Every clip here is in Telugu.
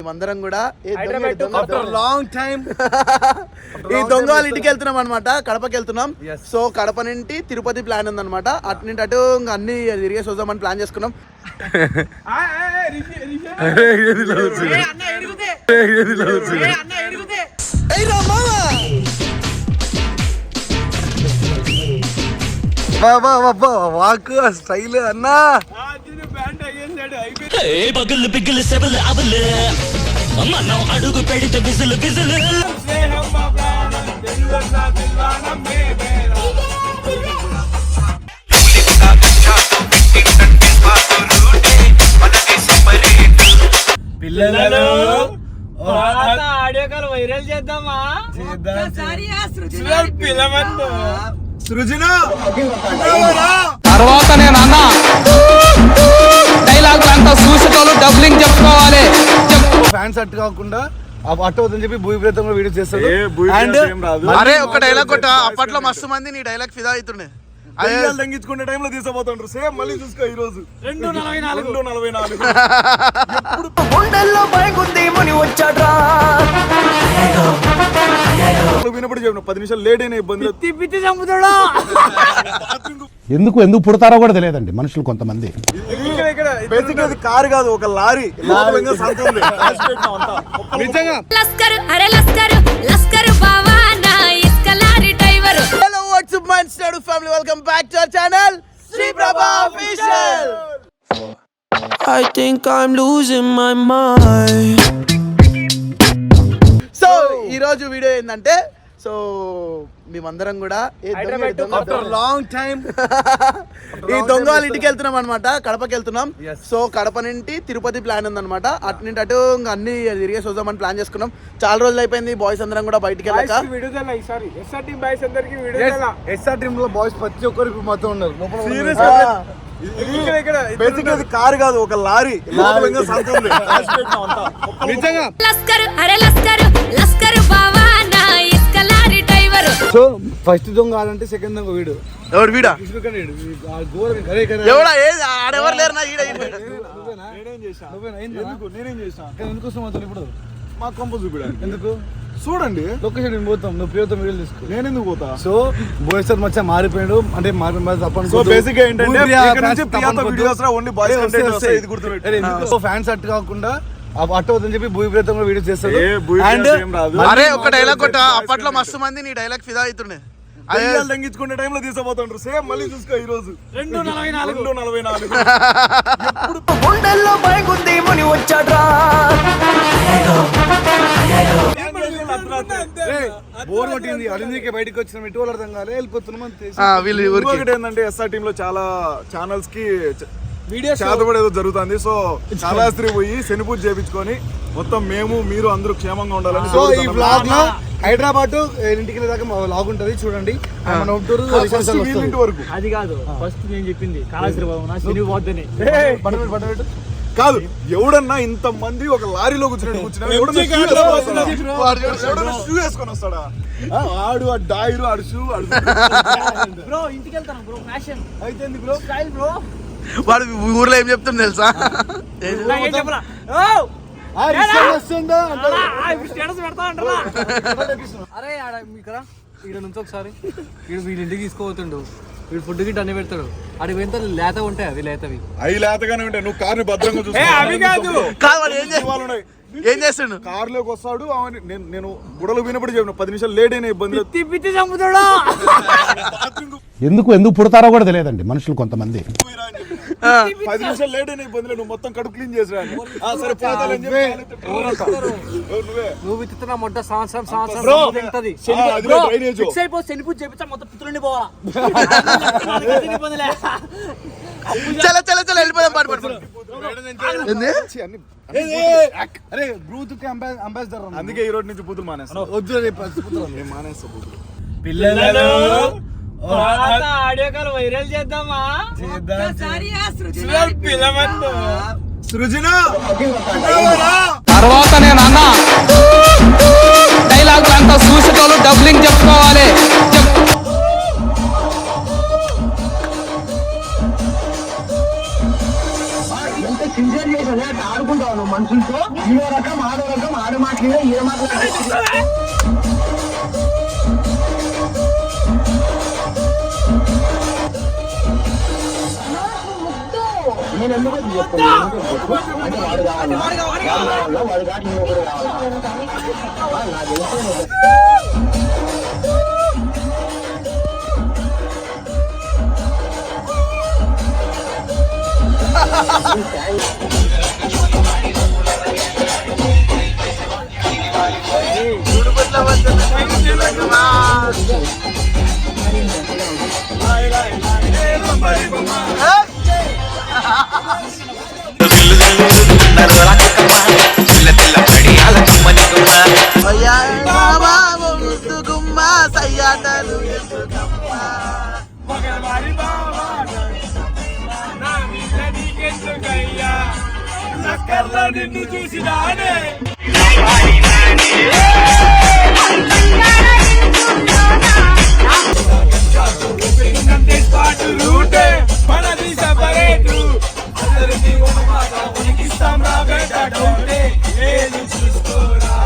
మేమందరం కూడా ఈ దొంగ వాళ్ళ ఇంటికి వెళ్తున్నాం అనమాట, కడపకి వెళ్తున్నాం. సో కడప నుండి తిరుపతి ప్లాన్ ఉందన్నమాట. అటు నుండి అటు అన్ని తిరిగేసి వద్దామని ప్లాన్ చేసుకున్నాం. వాక్ స్టైల్ అన్నా అడుగు పెడితే బిజులు బిజులు పిల్లలు ఆడియో కాల్ వైరల్ చేద్దామా? తర్వాత నేను అన్న డైలాగ్ అంతా చూసేటోళ్ళు డబ్లింగ్ చెప్పుకోవాలి. ఫ్యాన్స్ అట్టు కాకుండా అట్టు అవుతుందని చెప్పి భూమి ప్రేతంలో వీడియో చేస్తాడు. అరే ఒక డైలాగ్ కొట్ట, అప్పట్లో మస్తు మంది నీ డైలాగ్ ఫిదా అవుతుండే. అయ్యాలు తగ్గించుకునే టైంలో తీసుకోబోతుండ్రు. సేమ్ మళ్ళీ చూసుకో ఈ రోజు 2:44 వినప్పుడు చెప్పిన 10 నిమిషాలు లేట్ అయినా ఇబ్బంది. ఎందుకు పుడతారో కూడా తెలియదండి మనుషులు కొంతమంది. బేసిక్ అది కారు కాదు, ఒక లారీ. నిజంగా hello WhatsApp monster family, welcome back to our channel Sri Prabha official. I think I'm losing my mind. So ఈ రోజు వీడియో ఏంటంటే, సో మేమందరం కూడా ఈ దొంగ వాళ్ళ ఇంటికి వెళ్తున్నాం అనమాట, కడపకి వెళ్తున్నాం. సో కడప నుండి తిరుపతి ప్లాన్ ఉందన్నమాట. అటు నుండి అటు అన్ని తిరిగేసి వద్దామని ప్లాన్ చేసుకున్నాం. చాలా రోజులు అయిపోయింది బాయ్స్ అందరం కూడా బయటికి వెళ్ళాక. ఎస్ఆర్ టీమ్ లో బాయ్స్ ప్రతి ఒక్కరికి మొత్తం ఉన్నారు. బేసిక్ అది కారు కాదు, ఒక లారీ. నిజంగా సో ఫస్ట్ దొంగ కాదంటే సెకండ్ దొంగ వీడు. ఎవడు వీడా? ఎవడా? ఆడెవరు లేరు నా ఈడ. ఇప్పుడు మా కొంప చూపిడాలి. ఎందుకు చూడండి లొకేషన్ పోతాం, నువ్వు ప్రియతో వీడియోలు తీసుకో. నేను ఎందుకు పోతా? సో బోయర్ మచ్చ మారిపోయాడు అంటే ఫ్యాన్స్ అట్టు కాకుండా అట్టు అవుతుందని చెప్పి భూమి ప్రేతంలో వీడియో చేస్తాడు. అరే ఒక డైలాగ్ కొట్ట, అప్పట్లో మస్తు మంది నీ డైలాగ్ ఫిదా అవుతుండే. అయ్యాలు తగ్గించుకునే టైంలో తీసుకోబోతుండ్రు. సేమ్ మళ్ళీ చూసుకో ఈ రోజు 2:44 బోర్ కొట్టింది. అడిగికే బయటకు వచ్చిన ఇటు వాళ్ళు అర్థం కాలే వెళ్ళిపోతున్నాం. ఒకటి ఏంటంటే ఎస్ఆర్ టీమ్ లో చాలా ఛానల్స్ కి చేతబడేదో జరుగుతుంది. సో కాళహస్త్రి పోయి శనిపూజ చేయించుకొని మొత్తం మేము మీరు అందరూ క్షేమంగా ఉండాలని. సో ఈ బ్లాగ్ లో హైదరాబాద్ ఇంటికి దాకా బ్లాగ్ ఉంటది చూడండి. వరకు అది కాదు, ఫస్ట్ నేను చెప్పింది కాళహస్త్రి కాదు. ఎవడన్నా ఇంత మంది ఒక లారీలో కూర్చుని షూ వేసుకొని వస్తాడా? ఆడు ఆ డైరు ఆడు షూ బ్రో ఇంటికి వెళ్తాను బ్రో, ఫ్యాషన్ అయితే బ్రో స్టైల్ బ్రో. వాడు ఊర్లో ఏం చెప్తుంది తెలుసా? అరే ఇక్కడ నుంచి ఒకసారి వీళ్ళ ఇంటికి తీసుకోబోతుండు. వీడు ఫుడ్ గిట్ అన్ని పెడతాడు. అడిగి పోయిన లేత ఉంటాయి, అవి లేతవి. అవి లేతగానే ఉంటాయి. నువ్వు కార్ని భద్రంగా చూసుకో. ఏం చేస్తాడు? కారులోకి వస్తాడు. నేను గుడలు వినప్పుడు చెప్పిన 10 నిమిషాలు లేట్ అయినా ఇబ్బంది. ఎందుకు పుడతారో కూడా తెలియదండి మనుషులు కొంతమంది. 10 నిమిషాలు లేట్ అయినా ఇబ్బంది. నువ్వు మొత్తం కడుపు క్లీన్ చేసిరా. నువ్వు విత్తుతున్నా మొట్ట సంవత్సరం శనిపూజ చేపించా మొత్తం పిత్రుని పోవాలా. చలో చలో చలో వెళ్ళిపోదాం. పాటు అంబాసిడర్. అందుకే ఈ రోజు నుంచి పూతులు మానేస్తా. పిల్లలు ఆడియో కాల్ వైరల్ చేద్దామా? తర్వాత నేను అన్న డైలాగ్ అంతా చూసేటోళ్ళు డబ్లింగ్ చెప్పుకోవాలి. సిన్సియర్ చేసేది ఆడుకుంటావు మనుషులతో. ఈ రకం నిన్ను చూసినానే రూటే మనది సపరేటు అందరికీ ఒక మాట ఉనికిస్తాం రా బేట డోంటే ఏది చూసుకోరా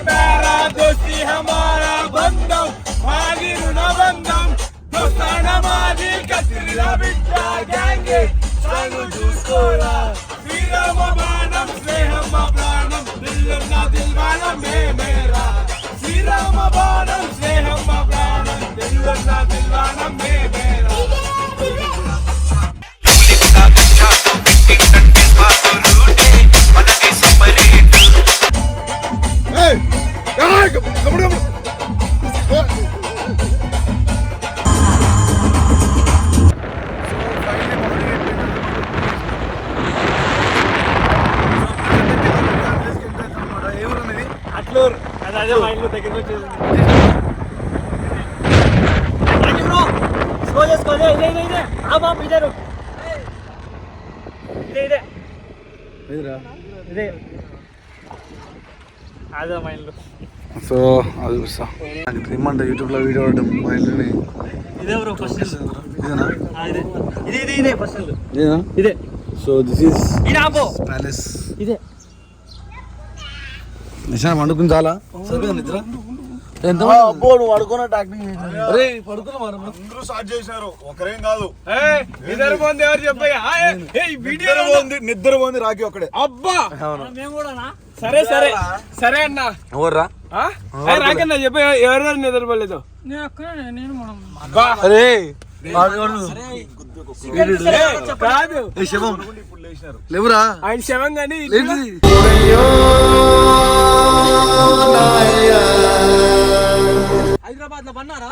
ప్యారా దోస్తి హమారా బంధం మాది రుణ బంధం దోస్తాన మాది కత్తిరిలా బిడ్డ గ్యాంగే సాగు చూసుకోరా శ్రీరామ బాణం స్నేహం మా ప్రాణం దిల్లున్న దిల్వానం మేమేరా శ్రీరామ బాణం స్నేహం మా ప్రాణం దిల్లున్న దిల్వానం మేమేరా అదే మా ఇల్లు దగ్గర సో అది చూస్తా నాకు ఏమంట యూట్యూబ్ లో వీడియో పడడం మా ఇల్లుని ఇదే బ్రో ఫస్ట్ ఇదేనా ఇదే ఫస్ట్ ఇదేనా ఇదే సో దిస్ ఈస్ ఇది ఆపో ప్యాలెస్ ఇదే నిశాన్ వండుకుని చాలా సరిపోయింది నిద్ర ఎంత అబ్బో నువ్వు పడుకున్నట్టు యాక్టింగ్ అరే పడుకున్నా అందరూ స్టార్ట్ చేశారు ఒకరేం కాదు నిద్ర పోంది ఎవరు చెప్పయ్యా నిద్ర పోంది రాకి ఒక్కడే అబ్బా మేము కూడా సరే సరే సరే అన్న ఎవర్రా రాకన్నా చెప్ప ఎవరెవరు నిద్రపోలేదు అరే కాదు శవం లేవురా ఆయన శవం కానీ హైదరాబాద్ లో పన్నారా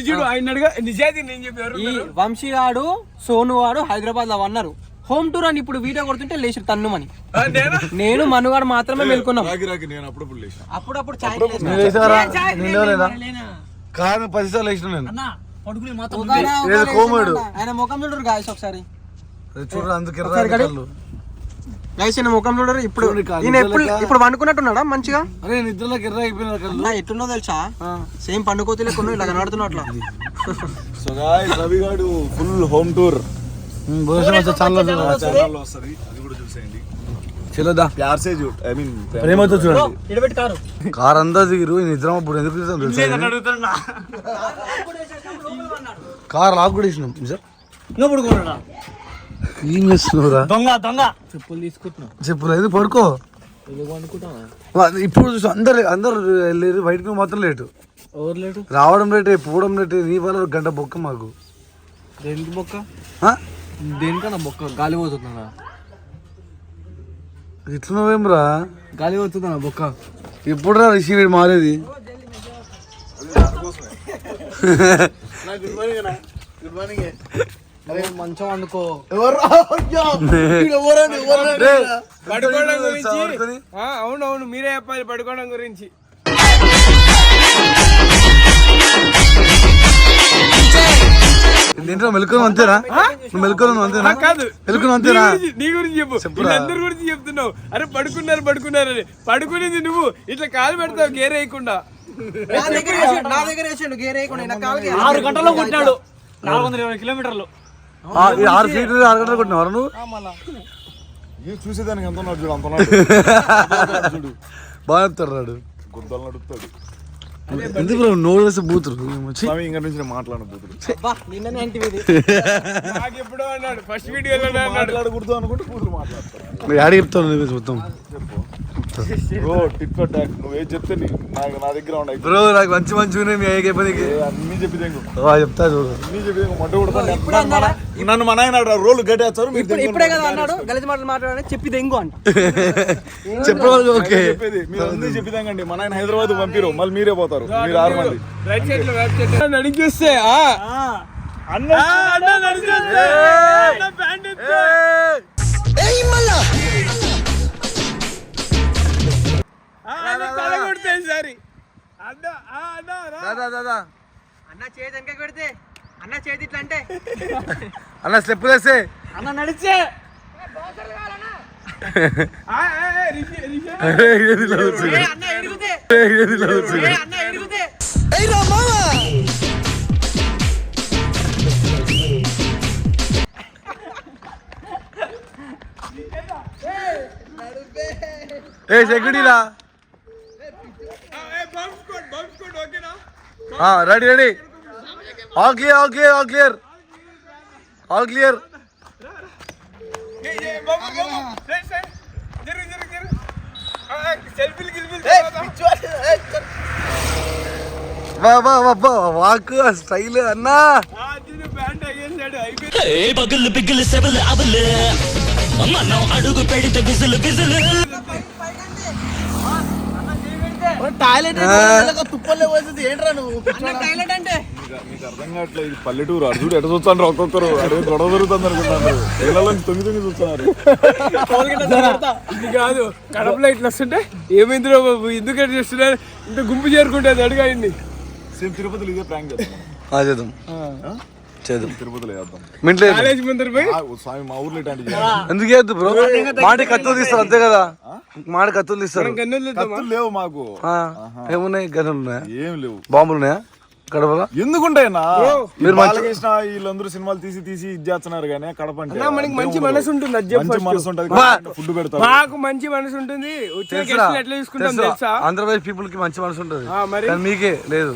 చూడు ఆయన అడుగు నిజాయితీ నేను చెప్పారు ఈ వంశీగాడు సోను వాడు హైదరాబాద్ లో వన్నారు హోమ్ టూర్ అని ఇప్పుడు వీడియో కొడుతుంటే లేచి తన్నుమని నేను మనుగాడు మాత్రమే మేల్కొన్నాం నేను అప్పుడప్పుడు లేచిన అప్పుడప్పుడు కాదు 10 సార్లు వేసిన నేను ఆయన ముఖం చూడరు గాయస్ ఒకసారి చూడరు అందుకే గాయస్ ఆయన ముఖం చూడరు ఇప్పుడు ఇప్పుడు వండుకున్నట్టున్నాడా మంచిగా అరే నిద్రలోకి ఎర్ర అయిపోయిన కళ్ళు ఎట్టున్నో తెలుసా సేమ్ పండుకోతే లేకుండా ఇలా కనబడుతున్నా అట్లా సో గాయ్స్ రవి గాడు ఫుల్ హోమ్ టూర్ ఛానల్లో వస్తది అది కూడా చూసేయండి చలోదా ప్యార్ సే జూట్ ఐ మీన్ ప్రేమతో చూడండి ఇడబెట్టి కారు అంతా దిగిరు నిద్ర అప్పుడు ఎందుకు కారు లాక్ కూడా ఇచ్చినాం సార్ ఏం చేస్తున్నావురా దొంగ చెప్పులు తీసుకుంటున్నా చెప్పులు ఎందుకు పడుకో ఇప్పుడు చూసి అందరు వెళ్ళారు బయటకు మాత్రం లేటు ఎవరు లేటు రావడం లేటే పోవడం లేటే నీ వల్ల గంట బొక్క మాకు దేనికి బొక్క దేనికన్నా బొక్క గాలి పోతుందా ఇట్లున్నావేమ్రా గాలి పోతుందా బొక్క ఎప్పుడు రా రిసీవ్ మారేది గుడ్ మార్నింగ్ మంచం వండుకో పడుకోవడం గురించి అవునవును మీరే చెప్పాలి పడుకోవడం గురించి దీంట్లో మెలుకున్నావు అంతేనా నువ్వు మెలుకున్నావు అంతేనా కాదు మెలుకున్నావు అంతేనా నీ గురించి చెప్పు అందరి గురించి చెప్తున్నావు అరే పడుకున్నారని పడుకునేది నువ్వు ఇట్లా కాలు పెడతావు గేర్ వేయకుండా నా దగ్గర వేసాడు గేర్ వేయకుండా 6 గంటల్లో కొట్టినాడు 420 కిలోమీటర్లు 6 ఫీట్ 6 గంటలు కొట్టినావు నువ్వు చూసేదానికి ఎంత ఉన్నాడు చూడు, అంత ఉన్నాడు చూడు. బాగా చెప్తారు రాడు. గుద్దలు నడుపుతాడు. ఎందుకు బ్రో నోరు వేస్తే బూతురు స్వామి ఇంకా నుంచి మాట్లాడిన బూతుడు. నిన్ననే అంటే ఇది నాకు ఎప్పుడో అన్నాడు ఫస్ట్ వీడియోలో మాట్లాడకూడదు అనుకుంటే కూతురు మాట్లాడతారు. నువ్వు ఆడ చెప్తావు నువ్వు మొత్తం బ్రో టిక్ ఫర్ టాక్ నువ్వేం చెప్తే నాకు నా దగ్గర ఉన్నాయి బ్రో. నాకు మంచి మంచి ఉన్నాయి మీ అయ్యే పనికి అన్ని చెప్పి తెంగు చెప్తా చూడు. అన్ని చెప్పి తెంగు మంట కొడుతాను. నన్ను మా నాయన రోడ్లు గట్టేస్తారు. ఇప్పుడే కదా అన్నాడు గలీజ్ మాటలు మాట్లాడాలని చెప్పి దెంగు అంట చెప్పవాలి. ఓకే చెప్పేది మీరు అన్ని చెప్పి తెంగండి. మా నాయన హైదరాబాద్ పంపిరు, మళ్ళీ మీరే పోతారు. మీరు 6 మంది రైట్ సైడ్ లో వెబ్ సైడ్ నడిచి చూస్తే అన్న నడిచేస్తే ప్యాంట్ తల కొడితే సరి అన్న చేతి వెనక పెడితే అన్న చేతి ఇట్లా అంటే అన్న స్టెప్ వేసే అన్న నడిచే అన్న ఎరుగుతే అన్న ఎరుగుతే ఏ సెక్యూరిటీరా ready ready all clear all clear all clear all clear. Walk style అన్నా. పగులు పిగులు సెవలు అవలు మనం అడుగు పెడితే బిజులు బిజులు. టాయిలెట్ తుప్పలే పోతుంది ఏంట్రా నువ్వు టాయిలెట్ అంటే మీకు అర్థం కావట్లేదు. ఇది పల్లెటూరు. అడుగుడు ఎట చూస్తాను ఒక్కొక్కరు అడుగు గొడవ జరుగుతుంది అనుకుంటున్నారు. ఇళ్ళలో తొంగి తొంగి చూస్తున్నారు. ఇది కాదు కడపలో ఇట్లా వస్తుంటే ఏమైందిరో బాబు ఎందుకంటే చేస్తున్నారు ఇంత గుంపు చేరుకుంటే అడిగాయండి. సేమ్ తిరుపతిలో ఇదే ప్రాంక్ చేద్దాం. చేద్దాం చేద్దాం తిరుపతిలో చేద్దాం. మింట్లో కాలేజ్ ముందర పోయి స్వామి మా ఊర్లో ఇట్లాంటి ఎందుకు చేద్దు బ్రో. మాటి కత్తులు తీస్తారు అంతే కదా. మాటి కత్తులు తీస్తారు. కత్తులు లేవు మాకు. ఏమున్నాయి గన్నులు ఉన్నాయా? ఏం లేవు. బాంబులు ఉన్నాయా కడపలో? ఎందుకుంటాయన్నా మీరు బాలకృష్ణ వీళ్ళందరూ సినిమాలు తీసి ఇది చేస్తున్నారు కానీ కడప అంటే మనకి మంచి మనసు ఉంటుంది. అది చెప్పు మంచి first. మనసు ఉంటుంది. ఫుడ్ పెడతారు. మాకు మంచి మనసు ఉంటుంది. వచ్చిన గెస్టులు ఎట్లా చూసుకుంటాం తెలుసా? ఆంధ్రప్రదేశ్ పీపుల్ కి మంచి మనసు ఉంటుంది మరి కానీ మీకే లేదు.